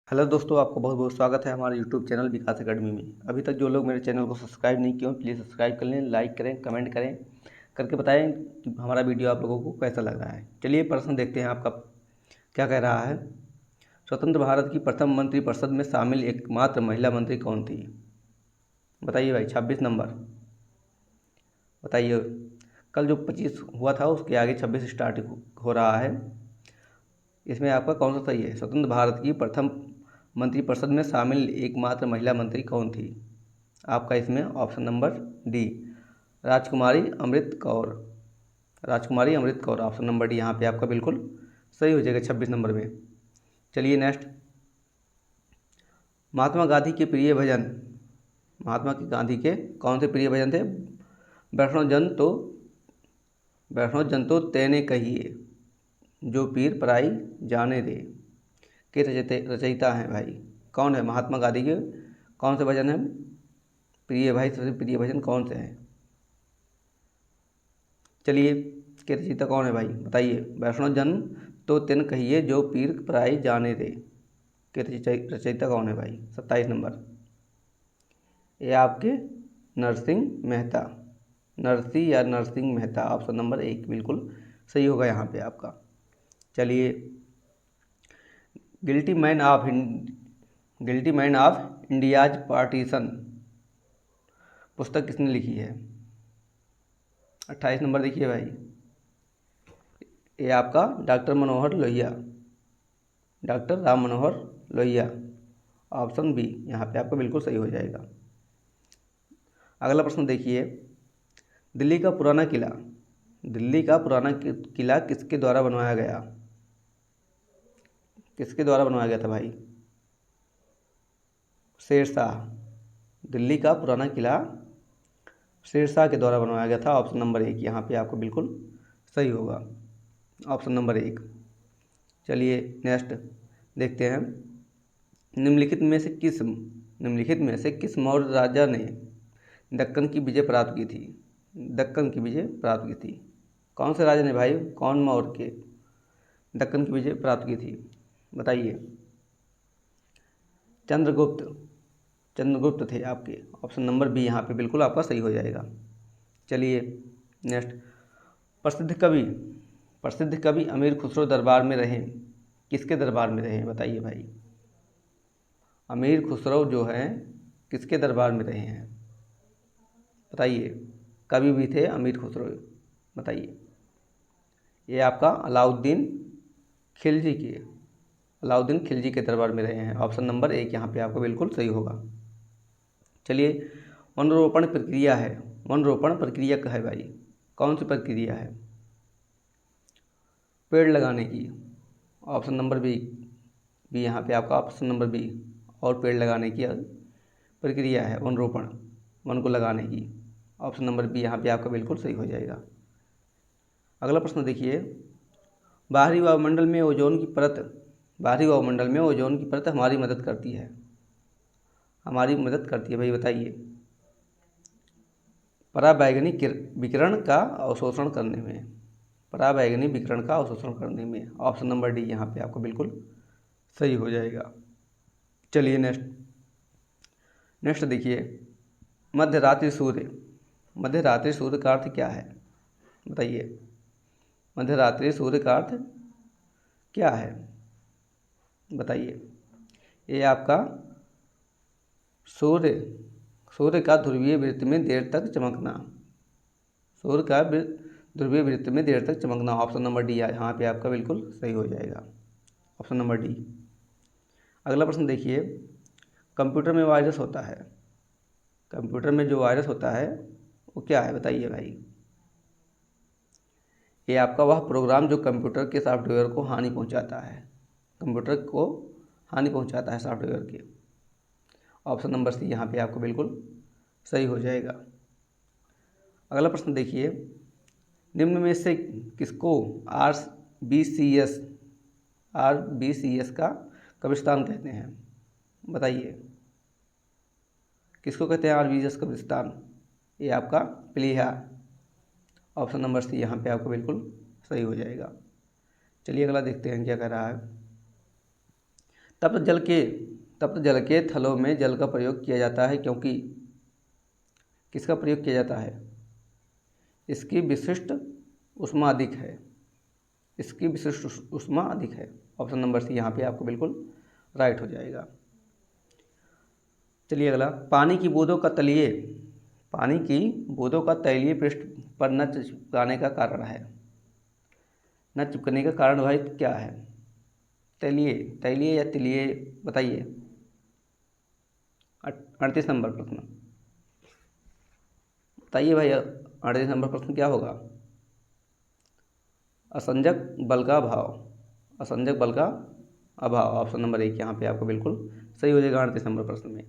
Hello दोस्तों, आपका बहुत बहुत स्वागत है हमारे यूट्यूब चैनल विकास एकेडमी में। अभी तक जो लोग मेरे चैनल को सब्सक्राइब नहीं किए हो, प्लीज़ सब्सक्राइब कर लें, लाइक करें, कमेंट करें, करके बताएं कि हमारा वीडियो आप लोगों को कैसा लग रहा है। चलिए प्रश्न देखते हैं आपका क्या कह रहा है। स्वतंत्र भारत की प्रथम मंत्रिपरिषद में शामिल एकमात्र महिला मंत्री कौन थी? बताइए भाई। 26 नंबर बताइए। कल जो 25 हुआ था उसके आगे 26 स्टार्ट हो रहा है। इसमें आपका कौन सा सही है? स्वतंत्र भारत की प्रथम मंत्रिपरिषद में शामिल एकमात्र महिला मंत्री कौन थी? आपका इसमें ऑप्शन नंबर डी, राजकुमारी अमृत कौर। राजकुमारी Amrit Kaur, option number D यहाँ पे आपका बिल्कुल सही हो जाएगा 26 नंबर में। चलिए नेक्स्ट। महात्मा गांधी के प्रिय भजन, महात्मा गांधी के कौन से प्रिय भजन थे? वैष्णव जन तो तेने कहिए, जो पीर पराई जाने दे, के रचयिता हैं भाई। कौन है महात्मा गांधी के? कौन से भजन है प्रिय भाई? सबसे प्रिय भजन कौन से हैं? चलिए, के रचयिता कौन है भाई बताइए। वैष्णव जन तो तिन कहिए, जो पीर पराई जाने दे, के रचयिता कौन है भाई? 27 नंबर। ये आपके नरसिंह मेहता, नरसी या नरसिंह मेहता, ऑप्शन नंबर 1 बिल्कुल सही होगा यहाँ पे आपका। चलिए, guilty man of India's partition पुस्तक किसने लिखी है? 28 नंबर देखिए भाई। ये आपका doctor Manohar Lohia, doctor Ram Manohar Lohia, option B यहाँ पे आपका बिल्कुल सही हो जाएगा। अगला प्रश्न देखिए। दिल्ली का पुराना किला, दिल्ली का पुराना किला किसके द्वारा बनवाया गया? किसके द्वारा बनवाया गया था भाई? शेरशाह। दिल्ली का पुराना किला शेरशाह के द्वारा बनवाया गया था, ऑप्शन नंबर 1 यहाँ पे आपको बिल्कुल सही होगा, ऑप्शन नंबर 1। चलिए नेक्स्ट देखते हैं। निम्नलिखित में से किस मौर्य राजा ने दक्कन की विजय प्राप्त की थी? दक्कन की विजय प्राप्त की थी। कौन से राजा ने भाई, कौन मौर्य के दक्कन की विजय प्राप्त की थी? बताइए। चंद्रगुप्त, चंद्रगुप्त थे आपके, ऑप्शन नंबर बी यहाँ पे बिल्कुल आपका सही हो जाएगा। चलिए नेक्स्ट। प्रसिद्ध कवि प्रसिद्ध कवि अमीर खुसरो दरबार में रहे, किसके दरबार में रहे बताइए भाई? अमीर खुसरो जो हैं किसके दरबार में रहे हैं बताइए? कवि भी थे अमीर खुसरो, बताइए। ये आपका अलाउद्दीन खिलजी के दरबार में रहे हैं, ऑप्शन नंबर 1 यहाँ पे आपको बिल्कुल सही होगा। चलिए, वन रोपण प्रक्रिया क्या है भाई? कौन सी प्रक्रिया है? पेड़ लगाने की, ऑप्शन नंबर बी यहाँ पे आपका ऑप्शन नंबर बी, और पेड़ लगाने की प्रक्रिया है वन रोपण, वन को लगाने की, ऑप्शन नंबर बी यहाँ पे आपका बिल्कुल सही हो जाएगा। अगला प्रश्न देखिए। बाहरी वायुमंडल में ओजोन की परत हमारी मदद करती है, भाई बताइए। पराबैंगनी विकिरण का अवशोषण करने में, ऑप्शन नंबर डी यहाँ पे आपको बिल्कुल सही हो जाएगा। चलिए नेक्स्ट देखिए। मध्यरात्रि सूर्य का अर्थ क्या है बताइए? मध्यरात्रि सूर्य का अर्थ क्या है बताइए? ये आपका सूर्य का ध्रुवीय वृत्त में देर तक चमकना, ऑप्शन नंबर डी यहाँ पे आपका बिल्कुल सही हो जाएगा, ऑप्शन नंबर डी। अगला प्रश्न देखिए। कंप्यूटर में जो वायरस होता है वो क्या है बताइए भाई? ये आपका वह प्रोग्राम जो कंप्यूटर के सॉफ्टवेयर को हानि पहुंचाता है, सॉफ्टवेयर के, ऑप्शन नंबर सी यहाँ पे आपको बिल्कुल सही हो जाएगा। अगला प्रश्न देखिए। निम्न में से किसको आरबीसीएस का कब्रिस्तान कहते हैं बताइए? किसको कहते हैं आरबीसीएस कब्रिस्तान? ये आपका प्लीहा, ऑप्शन नंबर सी यहाँ पे आपको बिल्कुल सही हो जाएगा। चलिए अगला देखते हैं क्या कह रहा है। तप्त जल के थलों में जल का प्रयोग किया जाता है क्योंकि किसका प्रयोग किया जाता है? इसकी विशिष्ट ऊष्मा अधिक है। इसकी विशिष्ट ऊष्मा अधिक है। ऑप्शन नंबर सी यहाँ पे आपको बिल्कुल राइट हो जाएगा। चलिए अगला, पानी की बूंदों का तैलीय पृष्ठ पर न चिपकाने का कारण है। न चिपकने का कारण भाई क्या है? तैलीय या तिलीय, बताइए। 38 नंबर प्रश्न बताइए भाई। 38 नंबर प्रश्न क्या होगा? असंजक बल का अभाव। ऑप्शन नंबर 1 यहाँ पे आपको बिल्कुल सही हो जाएगा 38 नंबर प्रश्न में।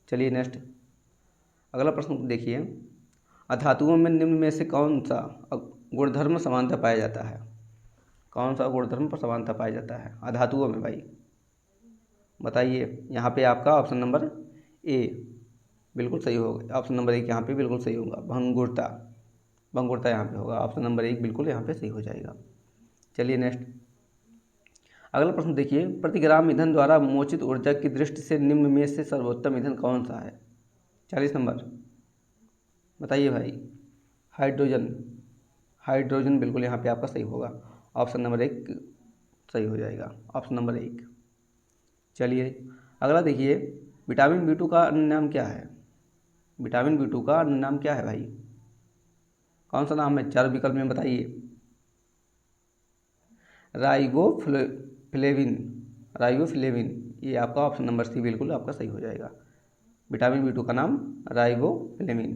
चलिए नेक्स्ट अगला प्रश्न देखिए, अधातुओं में निम्न में से कौन सा गुणधर्म समानता पाया जाता है? कौन सा गुणधर्म पर समानता पाया जाता है अधातुओं में भाई? बताइए। यहाँ पे आपका ऑप्शन नंबर ए बिल्कुल सही होगा। ऑप्शन नंबर 1 यहाँ पे बिल्कुल सही होगा। भंगुरता यहाँ पे होगा। ऑप्शन नंबर 1 बिल्कुल यहाँ पे सही हो जाएगा। चलिए नेक्स्ट अगला प्रश्न देखिए, प्रति ग्राम ईंधन द्वारा मोचित ऊर्जा की दृष्टि से निम्न में से सर्वोत्तम ईंधन कौन सा है? 40 नंबर बताइए भाई। हाइड्रोजन बिल्कुल यहाँ पे आपका सही होगा। ऑप्शन नंबर 1 सही हो जाएगा। Option number 1। चलिए अगला देखिए, विटामिन B2 का अन्य नाम क्या है? विटामिन B2 का अन्य नाम क्या है भाई? कौन सा नाम है? 4 विकल्प में बताइए। राइबोफ्लेविन, ये आपका ऑप्शन नंबर सी बिल्कुल आपका सही हो जाएगा। विटामिन B2 का नाम राइबोफ्लेविन,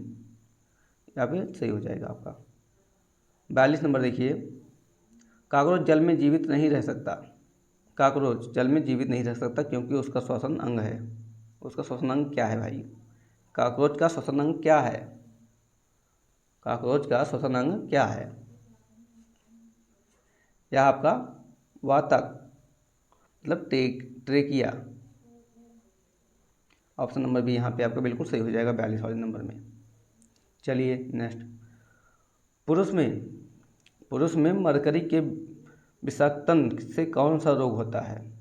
यहाँ पे सही हो जाएगा आपका। 42 नंबर देखिए, काकरोच जल में जीवित नहीं रह सकता क्योंकि उसका श्वसन अंग है। उसका श्वसन अंग क्या है भाई? काकरोच का श्वसन अंग क्या है? यह आपका वातक मतलब ट्रेकिया। ऑप्शन नंबर बी यहाँ पे आपका बिल्कुल सही हो जाएगा 42 वाले नंबर में। चलिए नेक्स्ट, पुरुष में मरकरी के विषाक्तन से कौन सा रोग होता है?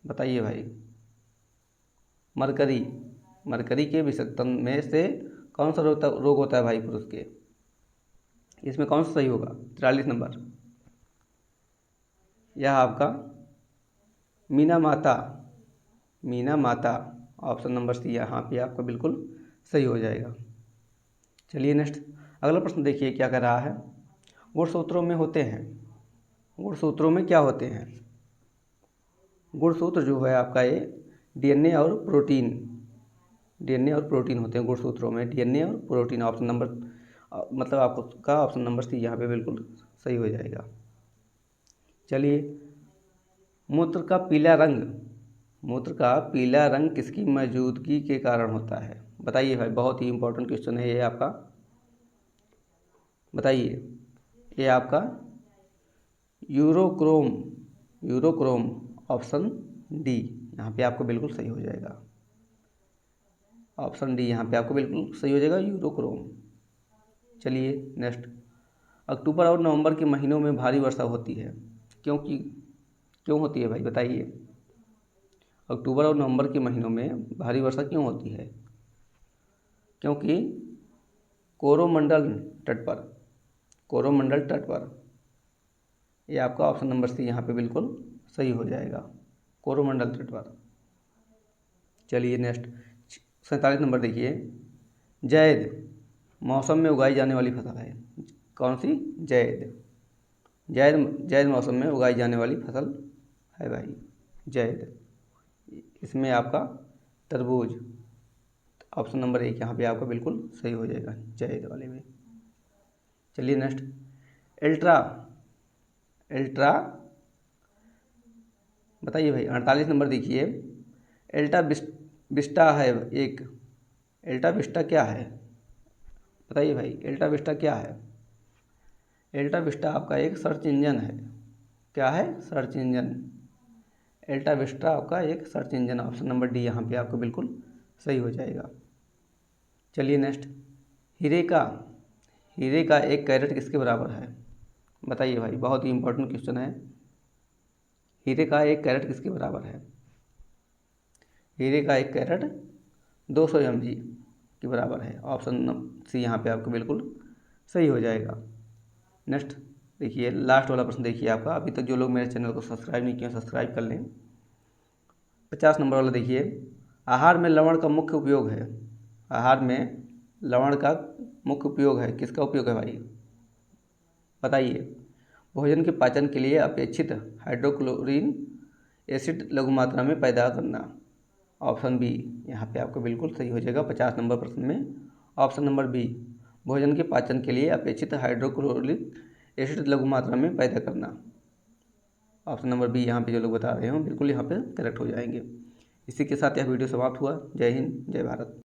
बताइए भाई। मरकरी के विषाक्तन में से कौन सा रोग होता है भाई पुरुष के? इसमें कौन सा सही होगा? 43 नंबर, यह आपका मीना माता। ऑप्शन नंबर सी यहाँ पे आपका बिल्कुल सही हो जाएगा। चलिए नेक्स्ट अगला प्रश्न देखिए क्या कर रहा है, गुणसूत्रों में क्या होते हैं? गुणसूत्र जो है आपका ये डीएनए और प्रोटीन होते हैं गुणसूत्रों में। डीएनए और प्रोटीन ऑप्शन नंबर मतलब आपका ऑप्शन नंबर सी यहाँ पे बिल्कुल सही हो जाएगा। चलिए, मूत्र का पीला रंग किसकी मौजूदगी के कारण होता है? बताइए भाई, बहुत ही इंपॉर्टेंट क्वेश्चन है ये आपका। बताइए। ये आपका यूरोक्रोम ऑप्शन डी यहाँ पे आपको बिल्कुल सही हो जाएगा। ऑप्शन डी यहाँ पे आपको बिल्कुल सही हो जाएगा, यूरोक्रोम। चलिए नेक्स्ट, अक्टूबर और नवंबर के महीनों में भारी वर्षा होती है क्यों होती है भाई? बताइए। अक्टूबर और नवंबर के महीनों में भारी वर्षा क्यों होती है? क्योंकि कोरोमंडल तट पर ये आपका ऑप्शन नंबर सी यहाँ पे बिल्कुल सही हो जाएगा, कोरोमंडल तट पर। चलिए नेक्स्ट 47 नंबर देखिए, जैद मौसम में उगाई जाने वाली फसल है। कौन सी? जैद मौसम में उगाई जाने वाली फसल है भाई, जैद। इसमें आपका तरबूज। ऑप्शन नंबर 1 यहाँ पे आपका बिल्कुल सही हो जाएगा जैद वाले में। चलिए नेक्स्ट, एल्ट्रा बताइए भाई। 48 नंबर देखिए, एल्टा विस्टा क्या है? बताइए भाई, एल्टा विस्टा क्या है? एल्टा विस्टा आपका एक सर्च इंजन है। क्या है? Search engine. एल्टा विस्टा आपका एक search engine. Option number D यहाँ पे आपको बिल्कुल सही हो जाएगा। चलिए नेक्स्ट, हीरे का 1 कैरेट किसके बराबर है? बताइए भाई, बहुत ही इंपॉर्टेंट क्वेश्चन है। हीरे का 1 कैरेट किसके बराबर है? हीरे का 1 कैरेट 200 mg के बराबर है। ऑप्शन सी यहाँ पे आपको बिल्कुल सही हो जाएगा। नेक्स्ट देखिए, लास्ट वाला प्रश्न देखिए आपका। अभी तक जो लोग मेरे चैनल को सब्सक्राइब नहीं किए सब्सक्राइब कर लें। 50 नंबर वाला देखिए, आहार में लवण का मुख्य उपयोग है। आहार में लवण का मुख्य उपयोग है, किसका उपयोग है भाई? बताइए। भोजन के पाचन के लिए अपेक्षित हाइड्रोक्लोरिन एसिड लघु मात्रा में पैदा करना। ऑप्शन बी यहाँ पे आपको बिल्कुल सही हो जाएगा 50 नंबर प्रश्न में। ऑप्शन नंबर बी, भोजन के पाचन के लिए अपेक्षित हाइड्रोक्लोरिक एसिड लघु मात्रा में पैदा करना। ऑप्शन नंबर बी यहाँ पे जो लोग बता रहे हो बिल्कुल यहाँ पे करेक्ट हो जाएंगे। इसी के साथ यह वीडियो समाप्त हुआ। जय हिंद, जय भारत।